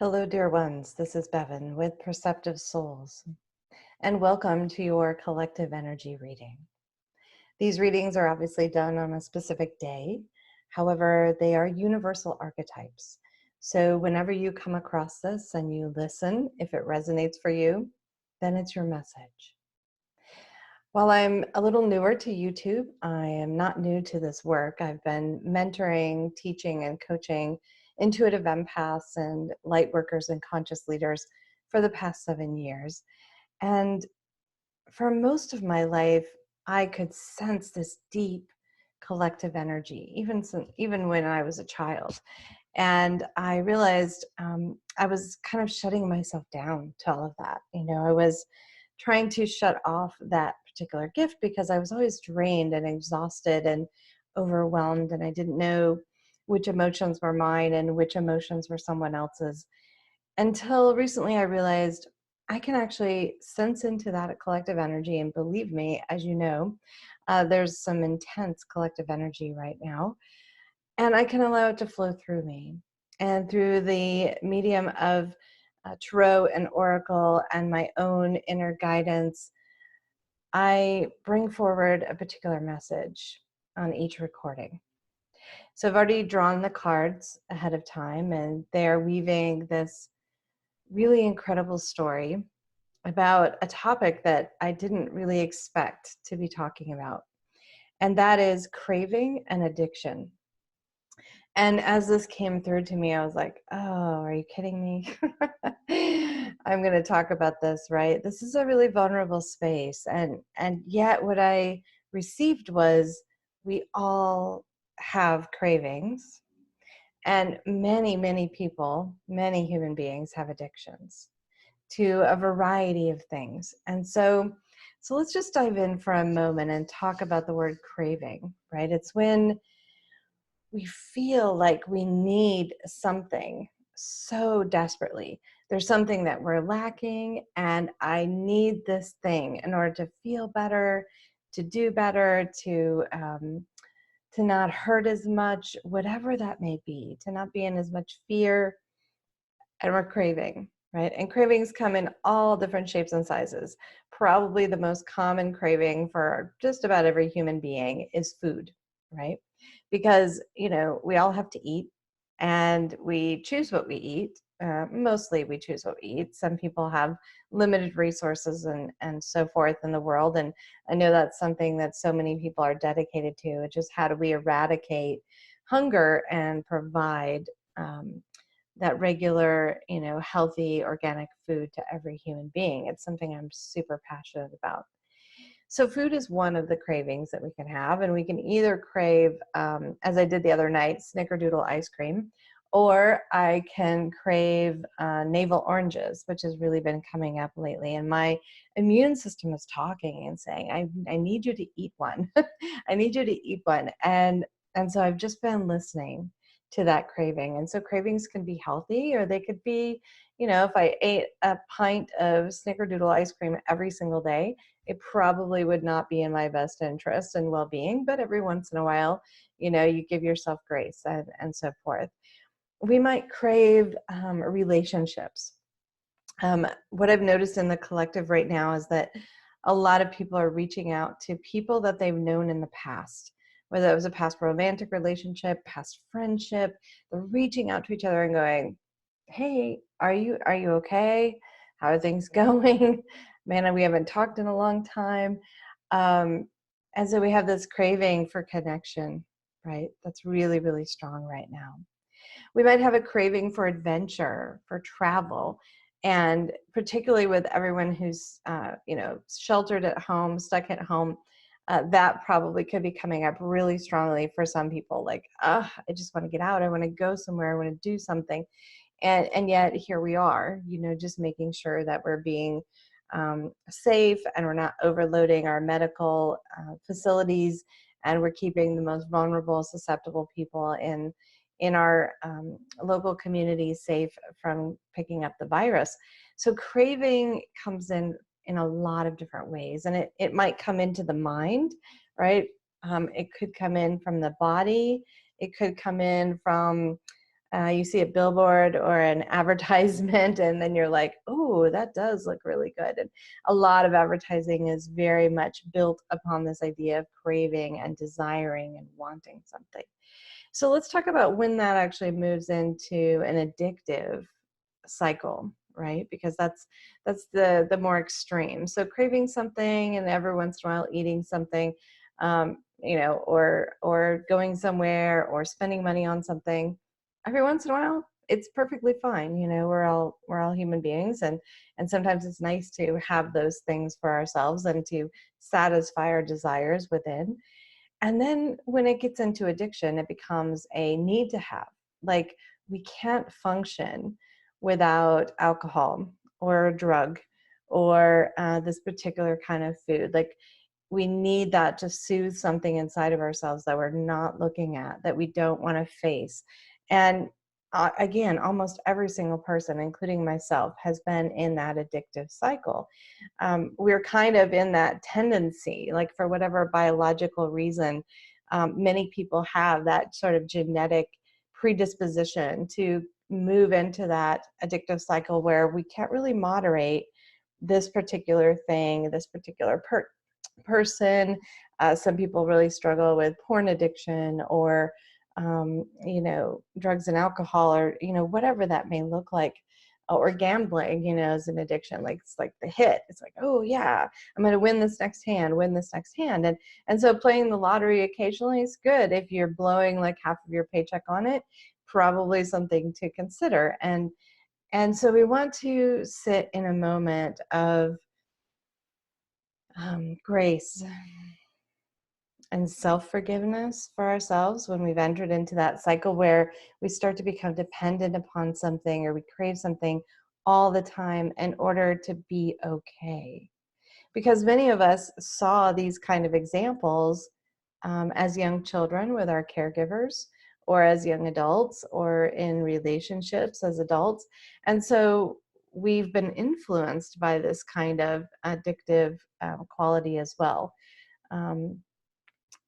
Hello, dear ones. This is Bevin with Perceptive Souls, and welcome to your collective energy reading. These readings are obviously done on a specific day. However, they are universal archetypes. So whenever you come across this and you listen, if it resonates for you, then it's your message. While I'm a little newer to YouTube, I am not new to this work. I've been mentoring, teaching, and coaching intuitive empaths and light workers and conscious leaders for the past 7 years. And for most of my life, I could sense this deep collective energy, even when I was a child. And I realized I was kind of shutting myself down to all of that. I was trying to shut off that particular gift because I was always drained and exhausted and overwhelmed, and I didn't know which emotions were mine and which emotions were someone else's. Until recently, I realized I can actually sense into that collective energy, and believe me, as you know, there's some intense collective energy right now, and I can allow it to flow through me. And through the medium of tarot and oracle and my own inner guidance, I bring forward a particular message on each recording. So I've already drawn the cards ahead of time, and they're weaving this really incredible story about a topic that I didn't really expect to be talking about, and that is craving and addiction. And as this came through to me, I was like, oh, are you kidding me? I'm going to talk about this, right? This is a really vulnerable space. And yet what I received was we all have cravings, and many, many people, many human beings have addictions to a variety of things. And so let's just dive in for a moment and talk about the word craving, right? It's when we feel like we need something so desperately. There's something that we're lacking, and I need this thing in order to feel better, to do better, to not hurt as much, whatever that may be, to not be in as much fear. And we're craving, right? And cravings come in all different shapes and sizes. Probably the most common craving for just about every human being is food, right? Because, we all have to eat, and we choose what we eat. Mostly we choose what we eat. Some people have limited resources and so forth in the world. And I know that's something that so many people are dedicated to. Just how do we eradicate hunger and provide that regular, healthy, organic food to every human being. It's something I'm super passionate about. So food is one of the cravings that we can have, and we can either crave, as I did the other night, snickerdoodle ice cream, or I can crave navel oranges, which has really been coming up lately. And my immune system is talking and saying, I need you to eat one. I need you to eat one. And so I've just been listening to that craving. And so cravings can be healthy, or they could be, if I ate a pint of snickerdoodle ice cream every single day, it probably would not be in my best interest and well-being. But every once in a while, you give yourself grace and so forth. We might crave relationships. What I've noticed in the collective right now is that a lot of people are reaching out to people that they've known in the past, whether it was a past romantic relationship, past friendship. They're reaching out to each other and going, hey, are you okay? How are things going? Man, we haven't talked in a long time. And so we have this craving for connection, right? That's really, really strong right now. We might have a craving for adventure, for travel, and particularly with everyone who's, sheltered at home, stuck at home, that probably could be coming up really strongly for some people. Like, I just want to get out. I want to go somewhere. I want to do something. And yet here we are, just making sure that we're being safe, and we're not overloading our medical facilities, and we're keeping the most vulnerable, susceptible people in our local communities safe from picking up the virus. So craving comes in a lot of different ways, and it might come into the mind, right? It could come in from the body. It could come in from You see a billboard or an advertisement, and then you're like, oh, that does look really good. And a lot of advertising is very much built upon this idea of craving and desiring and wanting something. So let's talk about when that actually moves into an addictive cycle, right? Because that's the more extreme. So craving something and every once in a while eating something, or going somewhere or spending money on something every once in a while, it's perfectly fine. We're all human beings, and sometimes it's nice to have those things for ourselves and to satisfy our desires within. And then when it gets into addiction, it becomes a need to have. Like, we can't function without alcohol or a drug or this particular kind of food. Like, we need that to soothe something inside of ourselves that we're not looking at, that we don't want to face. And again, almost every single person, including myself, has been in that addictive cycle. We're kind of in that tendency, like for whatever biological reason, many people have that sort of genetic predisposition to move into that addictive cycle where we can't really moderate this particular thing, this particular person. Some people really struggle with porn addiction or, drugs and alcohol, or, whatever that may look like. Or gambling, is an addiction. Like, it's like the hit. It's like, oh yeah, I'm going to win this next hand, win this next hand. And so playing the lottery occasionally is good. If you're blowing like half of your paycheck on it, probably something to consider. And so we want to sit in a moment of grace and self-forgiveness for ourselves when we've entered into that cycle where we start to become dependent upon something, or we crave something all the time in order to be okay. Because many of us saw these kind of examples as young children with our caregivers, or as young adults, or in relationships as adults. And so we've been influenced by this kind of addictive quality as well. Um,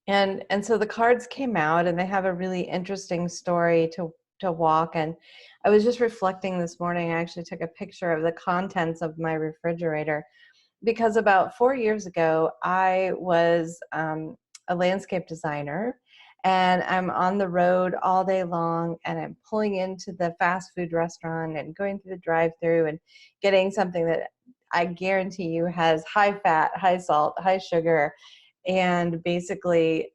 and so the cards came out, and they have a really interesting story to walk. And I was just reflecting this morning. I actually took a picture of the contents of my refrigerator, because about 4 years ago, I was a landscape designer, and I'm on the road all day long, and I'm pulling into the fast food restaurant and going through the drive-through and getting something that I guarantee you has high fat, high salt, high sugar, and basically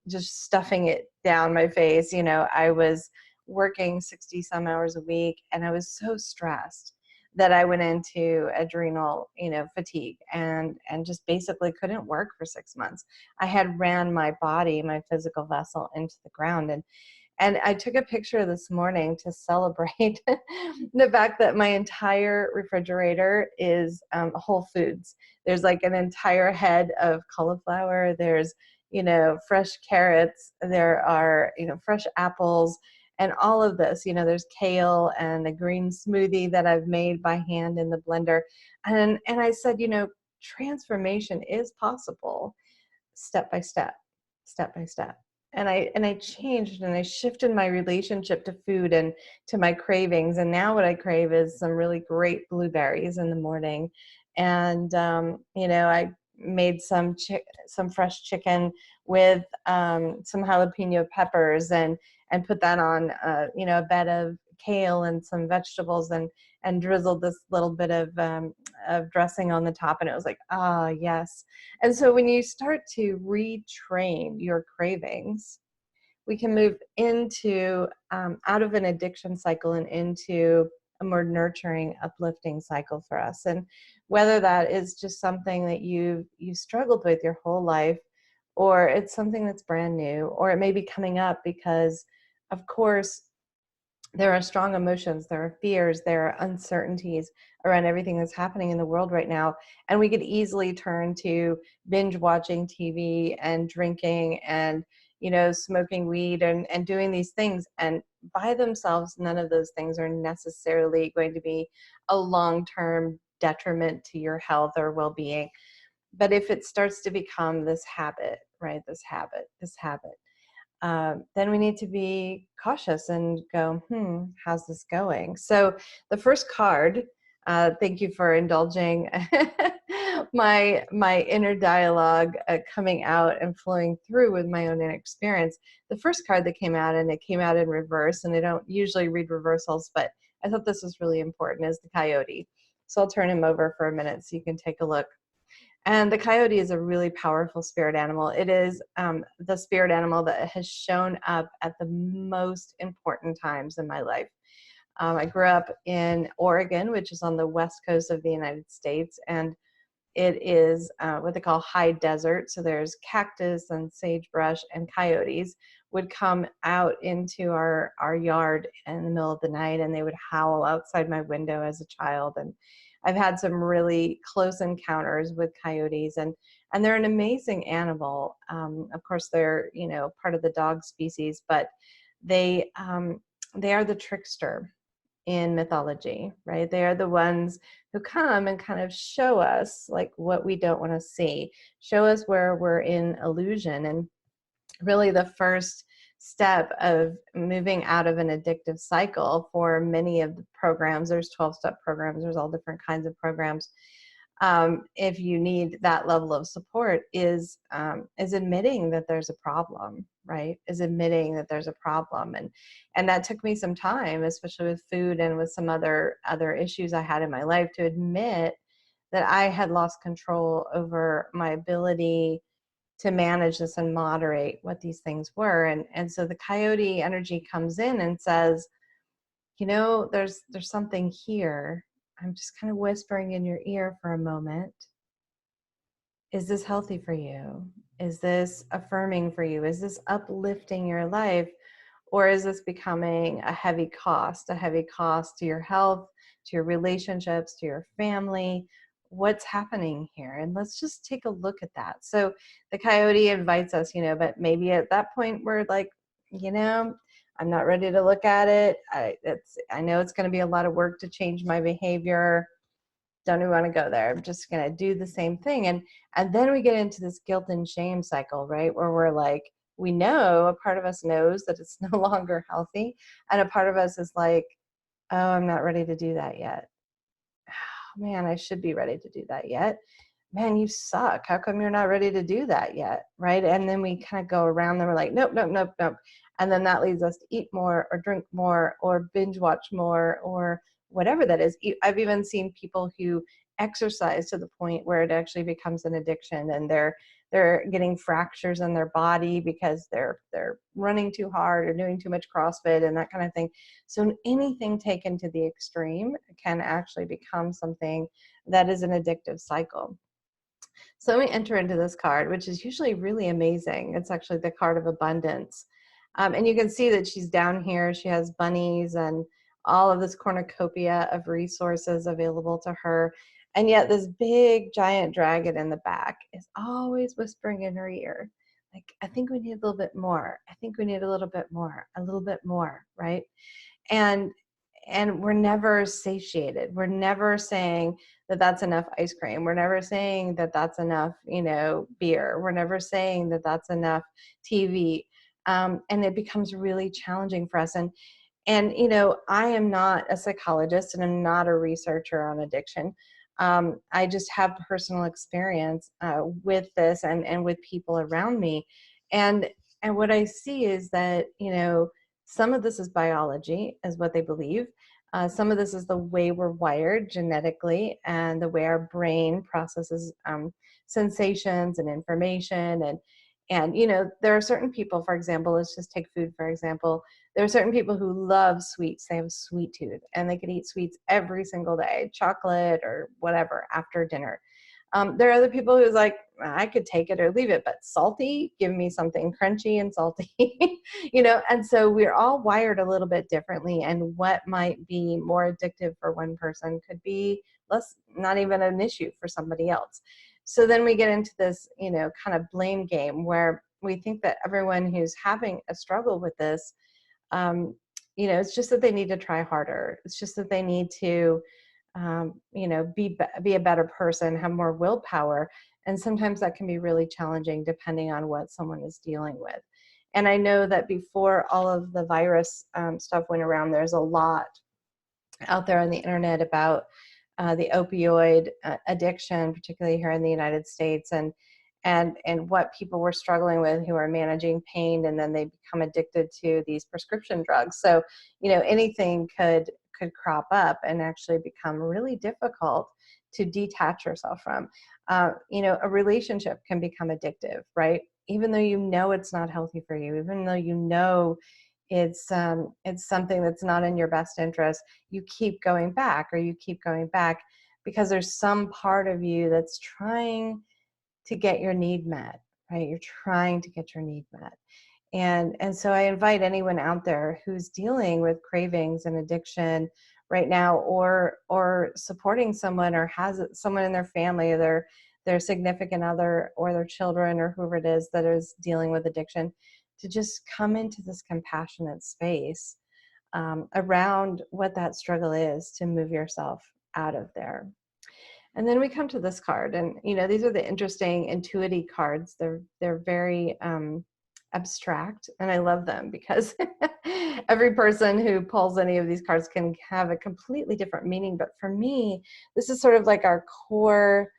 just stuffing it down my face. I was working 60 some hours a week, and I was so stressed that I went into adrenal, fatigue, and just basically couldn't work for 6 months. I had ran my body, my physical vessel, into the ground. And I took a picture this morning to celebrate the fact that my entire refrigerator is Whole Foods. There's like an entire head of cauliflower. There's, fresh carrots. There are, fresh apples, and all of this. There's kale and a green smoothie that I've made by hand in the blender. And I said, transformation is possible, step by step, step by step. And I changed, and I shifted my relationship to food and to my cravings. And now what I crave is some really great blueberries in the morning. And I made some fresh chicken with some jalapeno peppers, and put that on a bed of kale and some vegetables, and drizzled this little bit of dressing on the top, and it was like, ah, yes. And so when you start to retrain your cravings, we can move into out of an addiction cycle and into a more nurturing, uplifting cycle for us. And whether that is just something that you've struggled with your whole life, or it's something that's brand new, or it may be coming up because, of course, there are strong emotions, there are fears, there are uncertainties around everything that's happening in the world right now. And we could easily turn to binge watching TV and drinking and, smoking weed and doing these things. And by themselves, none of those things are necessarily going to be a long-term detriment to your health or well-being. But if it starts to become this habit, right, this habit, then we need to be cautious and go, how's this going? So the first card, thank you for indulging my inner dialogue coming out and flowing through with my own inner experience. The first card that came out, and it came out in reverse, and I don't usually read reversals, but I thought this was really important, is the coyote. So I'll turn him over for a minute so you can take a look. And the coyote is a really powerful spirit animal. It is the spirit animal that has shown up at the most important times in my life. I grew up in Oregon, which is on the west coast of the United States, and it is what they call high desert. So there's cactus and sagebrush, and coyotes would come out into our yard in the middle of the night, and they would howl outside my window as a child. And I've had some really close encounters with coyotes, and they're an amazing animal. Of course, they're part of the dog species, but they are the trickster in mythology, right? They are the ones who come and kind of show us like what we don't want to see, show us where we're in illusion. And really the first step of moving out of an addictive cycle for many of the programs, there's 12-step programs, there's all different kinds of programs. If you need that level of support, is admitting that there's a problem, right? Is admitting that there's a problem, and that took me some time, especially with food and with some other issues I had in my life, to admit that I had lost control over my ability to manage this and moderate what these things were. And so the coyote energy comes in and says, there's something here. I'm just kind of whispering in your ear for a moment. Is this healthy for you? Is this affirming for you? Is this uplifting your life? Or is this becoming a heavy cost to your health, to your relationships, to your family? What's happening here? And let's just take a look at that. So the coyote invites us, but maybe at that point we're like, I'm not ready to look at it. I know it's going to be a lot of work to change my behavior. Don't even want to go there. I'm just going to do the same thing. And then we get into this guilt and shame cycle, right? Where we're like, we know, a part of us knows that it's no longer healthy. And a part of us is like, oh, I'm not ready to do that yet. Oh, man, I should be ready to do that yet. Man, you suck. How come you're not ready to do that yet? Right. And then we kind of go around and we're like, nope, nope, nope, nope. And then that leads us to eat more or drink more or binge watch more or whatever that is. I've even seen people who exercise to the point where it actually becomes an addiction, and they're getting fractures in their body because they're running too hard or doing too much CrossFit and that kind of thing. So anything taken to the extreme can actually become something that is an addictive cycle. So let me enter into this card, which is usually really amazing. It's actually the card of abundance. And you can see that she's down here. She has bunnies and all of this cornucopia of resources available to her. And yet this big giant dragon in the back is always whispering in her ear, like, I think we need a little bit more. I think we need a little bit more, right? And we're never satiated. We're never saying that that's enough ice cream. We're never saying that that's enough, beer. We're never saying that that's enough TV. And it becomes really challenging for us. And I am not a psychologist and I'm not a researcher on addiction. I just have personal experience with this and with people around me. And what I see is that, some of this is biology, is what they believe. Some of this is the way we're wired genetically and the way our brain processes sensations and information. And there are certain people, for example, let's just take food, for example. There are certain people who love sweets. They have a sweet tooth and they could eat sweets every single day, chocolate or whatever after dinner. There are other people who's like, I could take it or leave it, but salty, give me something crunchy and salty, and so we're all wired a little bit differently, and what might be more addictive for one person could be not even an issue for somebody else. So then we get into this, kind of blame game where we think that everyone who's having a struggle with this, it's just that they need to try harder. It's just that they need to be a better person, have more willpower. And sometimes that can be really challenging depending on what someone is dealing with. And I know that before all of the virus stuff went around, there's a lot out there on the internet about the opioid addiction, particularly here in the United States, and what people were struggling with who are managing pain, and then they become addicted to these prescription drugs. So, anything could crop up and actually become really difficult to detach yourself from. A relationship can become addictive, right? Even though it's not healthy for you, even though it's something that's not in your best interest, you keep going back, because there's some part of you that's trying to get your need met, right? You're trying to get your need met. And so I invite anyone out there who's dealing with cravings and addiction right now, or supporting someone, or has someone in their family, their significant other, or their children, or whoever it is that is dealing with addiction, to just come into this compassionate space around what that struggle is, to move yourself out of there. And then we come to this card, and these are the interesting intuitive cards. They're very abstract, and I love them because every person who pulls any of these cards can have a completely different meaning. But for me, this is sort of like our core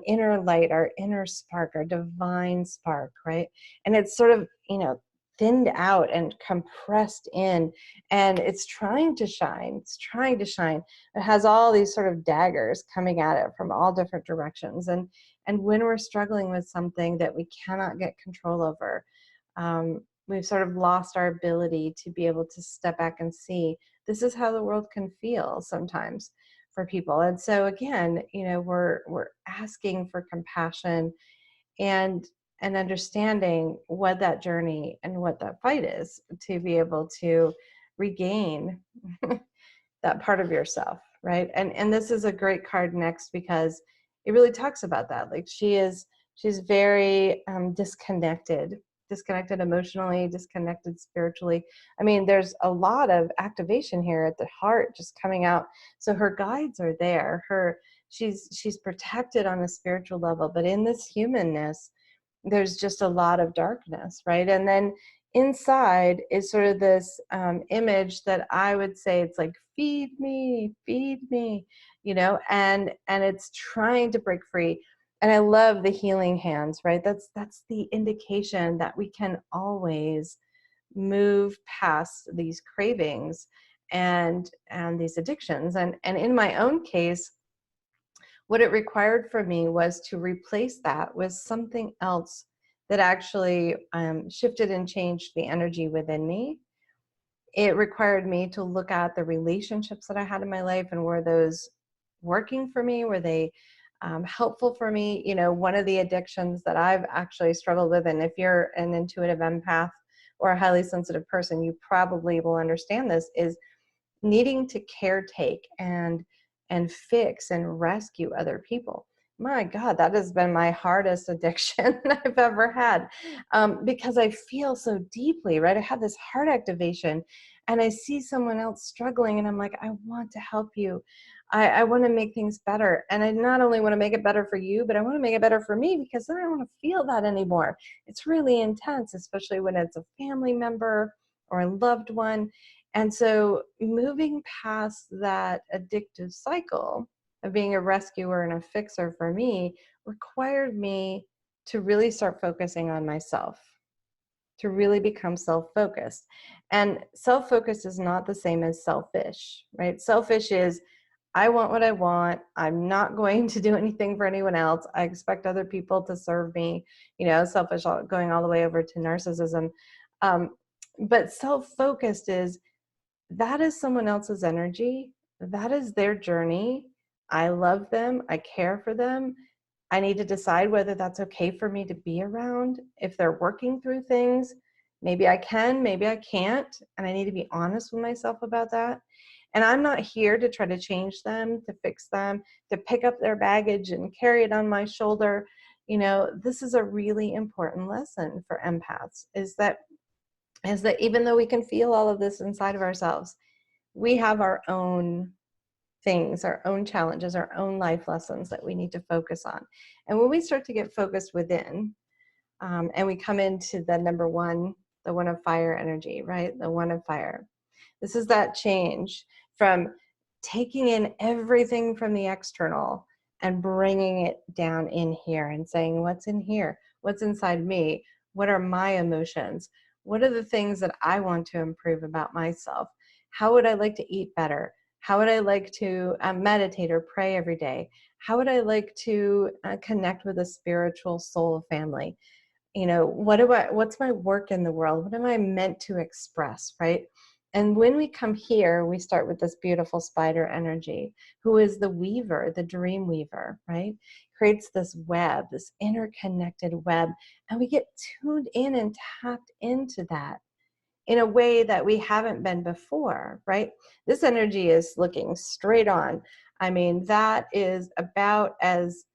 inner light, our inner spark, our divine spark, right? And it's sort of thinned out and compressed in, and it's trying to shine. It has all these sort of daggers coming at it from all different directions. And when we're struggling with something that we cannot get control over, we've sort of lost our ability to be able to step back and see, this is how the world can feel sometimes for people. And so again, we're asking for compassion and understanding what that journey and what that fight is, to be able to regain that part of yourself, right? And this is a great card next, because it really talks about that. Like she's very disconnected emotionally, disconnected spiritually. I mean, there's a lot of activation here at the heart just coming out. So her guides are there. She's protected on a spiritual level, but in this humanness, there's just a lot of darkness, right? And then inside is sort of this image that I would say, it's like, feed me, and it's trying to break free. And I love the healing hands, right? That's the indication that we can always move past these cravings and these addictions. And in my own case, what it required for me was to replace that with something else that actually shifted and changed the energy within me. It required me to look at the relationships that I had in my life, and were those working for me? Were they helpful for me? One of the addictions that I've actually struggled with, and if you're an intuitive empath or a highly sensitive person, you probably will understand this, is needing to caretake and fix and rescue other people. My God, that has been my hardest addiction I've ever had, because I feel so deeply, right? I have this heart activation, and I see someone else struggling, and I'm like, I want to help you. I want to make things better. And I not only want to make it better for you, but I want to make it better for me, because then I don't want to feel that anymore. It's really intense, especially when it's a family member or a loved one. And so moving past that addictive cycle of being a rescuer and a fixer for me required me to really start focusing on myself, to really become self-focused. And self-focused is not the same as selfish, right? Selfish is, I want what I want. I'm not going to do anything for anyone else. I expect other people to serve me, selfish, going all the way over to narcissism. But self-focused is, that is someone else's energy. That is their journey. I love them. I care for them. I need to decide whether that's okay for me to be around. If they're working through things, maybe I can, maybe I can't. And I need to be honest with myself about that. And I'm not here to try to change them, to fix them, to pick up their baggage and carry it on my shoulder. This is a really important lesson for empaths, is that even though we can feel all of this inside of ourselves, we have our own things, our own challenges, our own life lessons that we need to focus on. And when we start to get focused within, and we come into the number one the one of fire energy, right? The one of fire. This is that change from taking in everything from the external and bringing it down in here and saying, what's in here? What's inside me? What are my emotions? What are the things that I want to improve about myself? How would I like to eat better? How would I like to meditate or pray every day? How would I like to connect with a spiritual soul family? You know, what's my work in the world? What am I meant to express, right? And when we come here, we start with this beautiful spider energy, who is the weaver, the dream weaver, right? Creates this web, this interconnected web, and we get tuned in and tapped into that in a way that we haven't been before, right? This energy is looking straight on. I mean, that is about as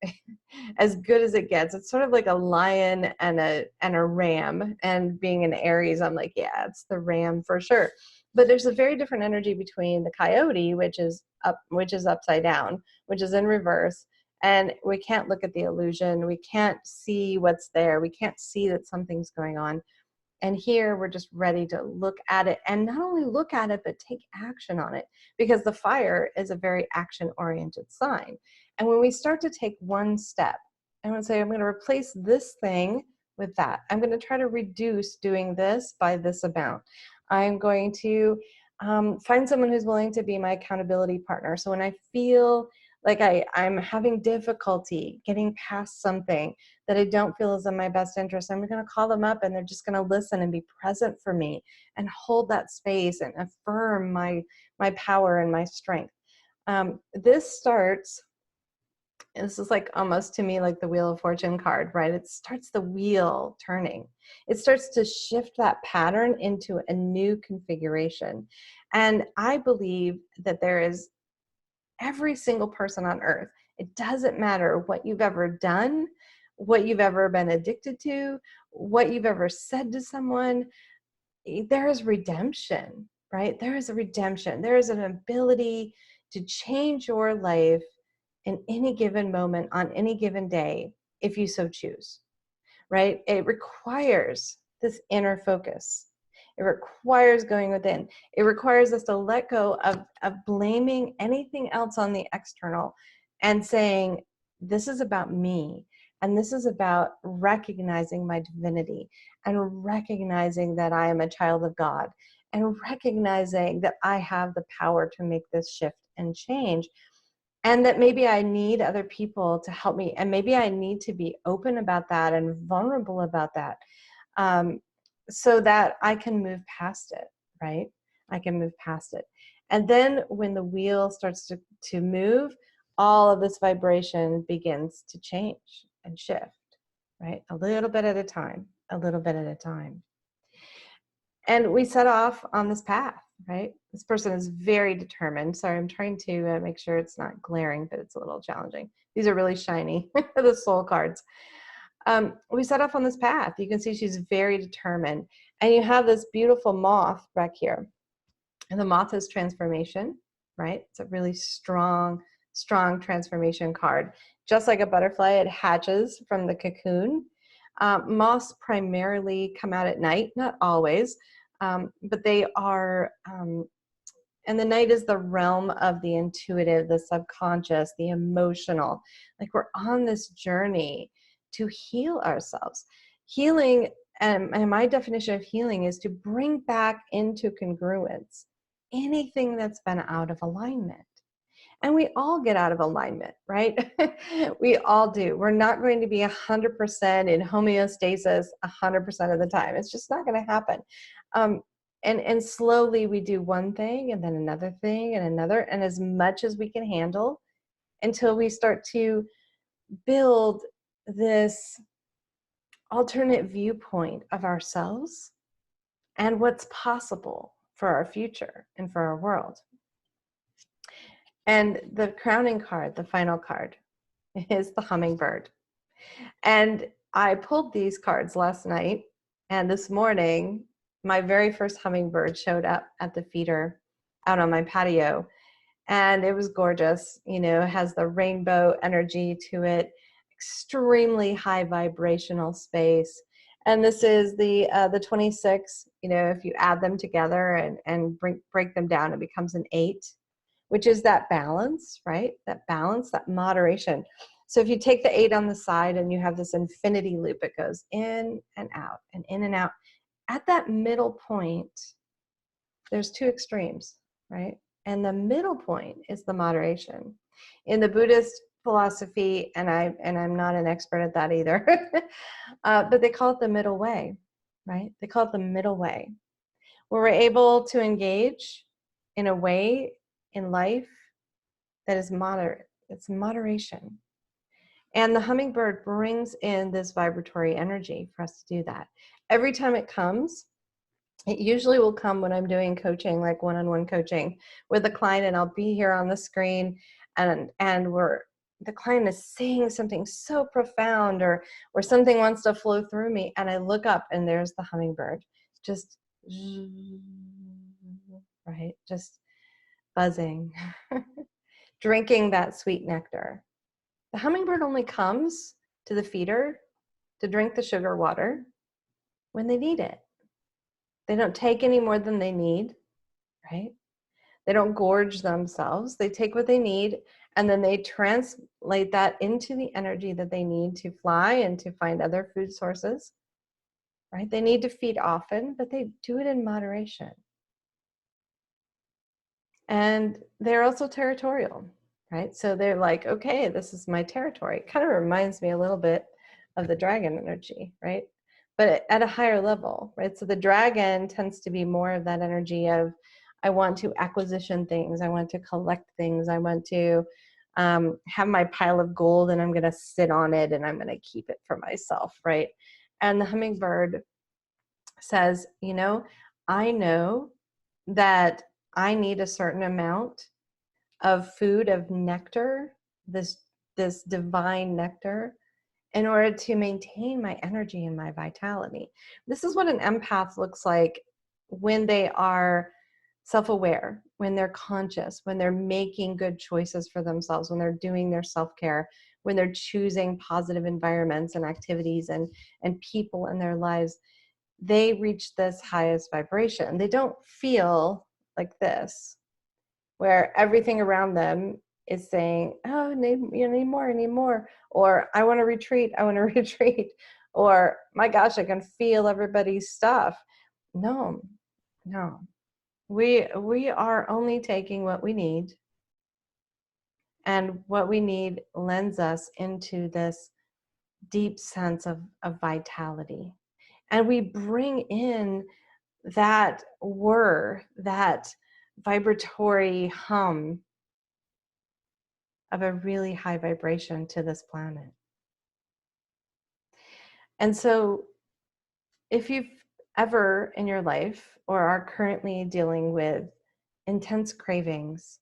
as good as it gets. It's sort of like a lion and a ram. And being an Aries, I'm like, yeah, it's the ram for sure. But there's a very different energy between the coyote, which is upside down, which is in reverse. And we can't look at the illusion. We can't see what's there. We can't see that something's going on. And here we're just ready to look at it, and not only look at it, but take action on it, because the fire is a very action-oriented sign. And when we start to take one step, I'm going to say, I'm going to replace this thing with that. I'm going to try to reduce doing this by this amount. I'm going to find someone who's willing to be my accountability partner. So when I feel like I'm having difficulty getting past something that I don't feel is in my best interest, I'm going to call them up, and they're just going to listen and be present for me and hold that space and affirm my power and my strength. This is like almost to me like the Wheel of Fortune card, right? It starts the wheel turning. It starts to shift that pattern into a new configuration. And I believe that there is every single person on earth. It doesn't matter what you've ever done, what you've ever been addicted to, what you've ever said to someone. There is redemption, right? There is a redemption. There is an ability to change your life in any given moment on any given day, if you so choose, right? It requires this inner focus. It requires going within. It requires us to let go of blaming anything else on the external and saying, this is about me. And this is about recognizing my divinity and recognizing that I am a child of God and recognizing that I have the power to make this shift and change. And that maybe I need other people to help me. And maybe I need to be open about that and vulnerable about that. So that I can move past it, right? I can move past it. And then when the wheel starts to move, all of this vibration begins to change and shift, right? A little bit at a time, a little bit at a time. And we set off on this path, right? This person is very determined. Sorry, I'm trying to make sure it's not glaring, but it's a little challenging. These are really shiny, the soul cards. We set off on this path. You can see she's very determined. And you have this beautiful moth back here. And the moth is transformation, right? It's a really strong transformation card. Just like a butterfly, it hatches from the cocoon. Moths primarily come out at night, not always, but they are, and the night is the realm of the intuitive, the subconscious, the emotional. Like we're on this journey to heal ourselves. Healing, and my definition of healing is to bring back into congruence anything that's been out of alignment. And we all get out of alignment, right? We all do. We're not going to be 100% in homeostasis 100% of the time. It's just not going to happen. And slowly we do one thing and then another thing and another, and as much as we can handle until we start to build this alternate viewpoint of ourselves and what's possible for our future and for our world. And the crowning card, the final card, is the hummingbird. And I pulled these cards last night, and this morning, my very first hummingbird showed up at the feeder out on my patio. And it was gorgeous. You know, it has the rainbow energy to it, extremely high vibrational space. And this is the 26, if you add them together and break them down, it becomes an 8, which is that balance, right? That balance, that moderation. So if you take the 8 on the side and you have this infinity loop, it goes in and out and in and out. At that middle point, there's 2 extremes, right? And the middle point is the moderation. In the Buddhist philosophy, and I'm not an expert at that either, but they call it the middle way, right? They call it the middle way, where we're able to engage in a way in life that is moderate. It's moderation. And the hummingbird brings in this vibratory energy for us to do that. Every time it comes, it usually will come when I'm doing coaching, like one-on-one coaching with a client, and I'll be here on the screen and the client is saying something so profound or something wants to flow through me, and I look up and there's the hummingbird just right, just buzzing, drinking that sweet nectar. The hummingbird only comes to the feeder to drink the sugar water when they need it. They don't take any more than they need, right? They don't gorge themselves. They take what they need, and then they translate that into the energy that they need to fly and to find other food sources, right? They need to feed often, but they do it in moderation. And they're also territorial, right? So they're like, okay, this is my territory. It kind of reminds me a little bit of the dragon energy, right? But at a higher level, right? So the dragon tends to be more of that energy of, I want to acquisition things. I want to collect things. I want to have my pile of gold and I'm going to sit on it and I'm going to keep it for myself, right? And the hummingbird says, I know that I need a certain amount of food, of nectar, this divine nectar, in order to maintain my energy and my vitality. This is what an empath looks like when they are self-aware, when they're conscious, when they're making good choices for themselves, when they're doing their self-care, when they're choosing positive environments and activities and people in their lives. They reach this highest vibration. They don't feel like this, where everything around them is saying, oh, need more, or I want to retreat, or my gosh, I can feel everybody's stuff. No. We are only taking what we need, and what we need lends us into this deep sense of vitality. And we bring in that whir, that vibratory hum of a really high vibration to this planet. And so if you've ever in your life or are currently dealing with intense cravings,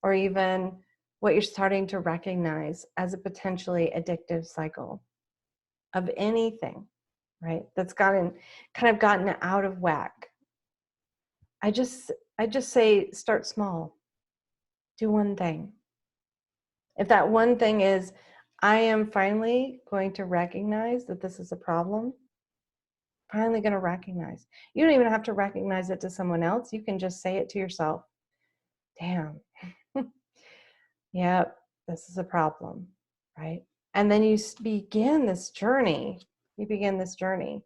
or even what you're starting to recognize as a potentially addictive cycle of anything, right, that's gotten out of whack, I just say start small. Do one thing. If that one thing is, I am finally going to recognize that this is a problem, finally going to recognize. You don't even have to recognize it to someone else. You can just say it to yourself. Damn. Yep, this is a problem, right? And then you begin this journey. You begin this journey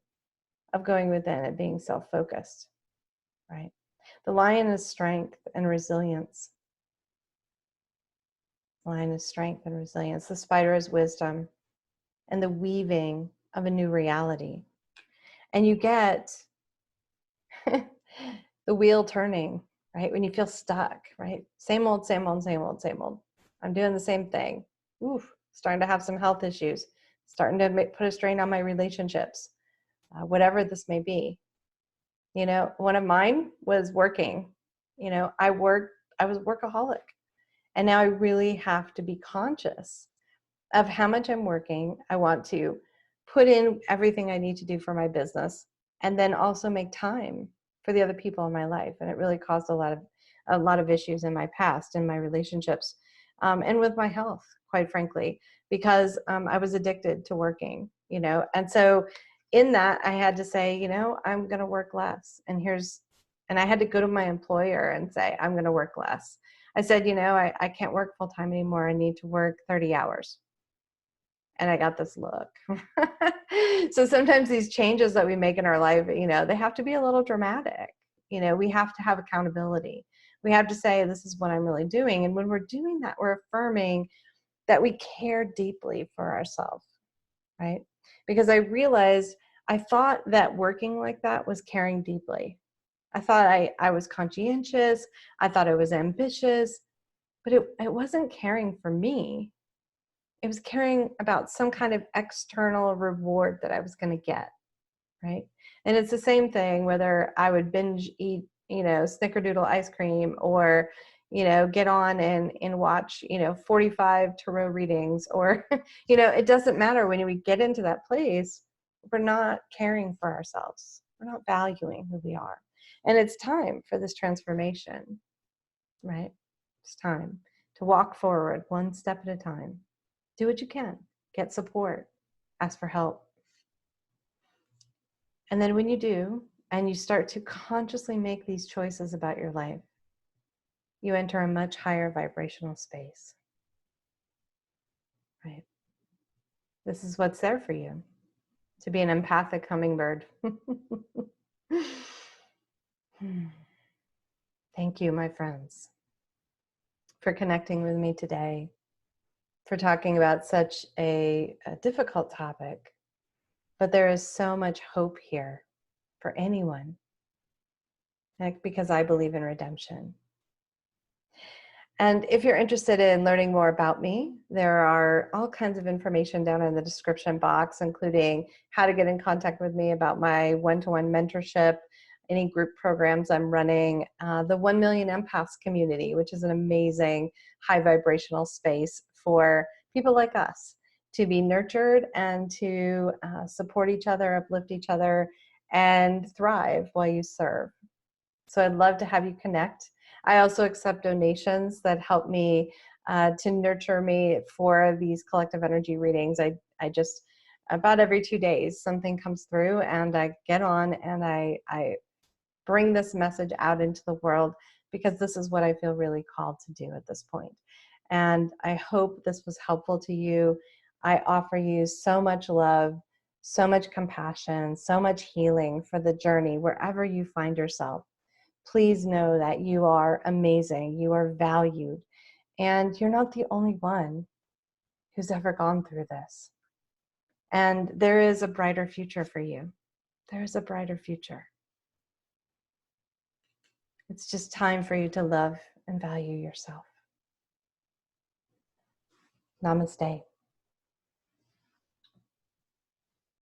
of going within and being self-focused, right? The lion is strength and resilience. The lion is strength and resilience. The spider is wisdom and the weaving of a new reality. And you get the wheel turning, right? When you feel stuck, right? Same old. I'm doing the same thing. Oof, starting to have some health issues, starting to put a strain on my relationships, whatever this may be. One of mine was working. I was a workaholic. And now I really have to be conscious of how much I'm working. I want to put in everything I need to do for my business, and then also make time for the other people in my life. And it really caused a lot of issues in my past, in my relationships, and with my health, quite frankly, because I was addicted to working, and so in that, I had to say, I'm going to work less. And I had to go to my employer and say, I'm going to work less. I said, I can't work full time anymore. I need to work 30 hours. And I got this look. So sometimes these changes that we make in our life, they have to be a little dramatic. We have to have accountability. We have to say, this is what I'm really doing. And when we're doing that, we're affirming that we care deeply for ourselves, right? Because I realized I thought that working like that was caring deeply. I thought I was conscientious. I thought I was ambitious, but it wasn't caring for me. It was caring about some kind of external reward that I was going to get, right? And it's the same thing whether I would binge eat, snickerdoodle ice cream, or, get on and watch, 45 tarot readings, or, it doesn't matter. When we get into that place, we're not caring for ourselves. We're not valuing who we are. And it's time for this transformation, right? It's time to walk forward one step at a time. Do what you can. Get support. Ask for help. And then when you do, and you start to consciously make these choices about your life, you enter a much higher vibrational space, right? This is what's there for you, to be an empathic hummingbird. Thank you, my friends, for connecting with me today, for talking about such a difficult topic. But there is so much hope here for anyone, because I believe in redemption. And if you're interested in learning more about me, there are all kinds of information down in the description box, including how to get in contact with me about my one-to-one mentorship, any group programs I'm running, the 1 Million Empaths community, which is an amazing high vibrational space for people like us to be nurtured and to support each other, uplift each other, and thrive while you serve. So I'd love to have you connect. I also accept donations that help me to nurture me for these collective energy readings. I just, about every 2 days, something comes through and I get on and I bring this message out into the world, because this is what I feel really called to do at this point. And I hope this was helpful to you. I offer you so much love, so much compassion, so much healing for the journey wherever you find yourself. Please know that you are amazing, you are valued, and you're not the only one who's ever gone through this. And there is a brighter future for you. There is a brighter future. It's just time for you to love and value yourself. Namaste.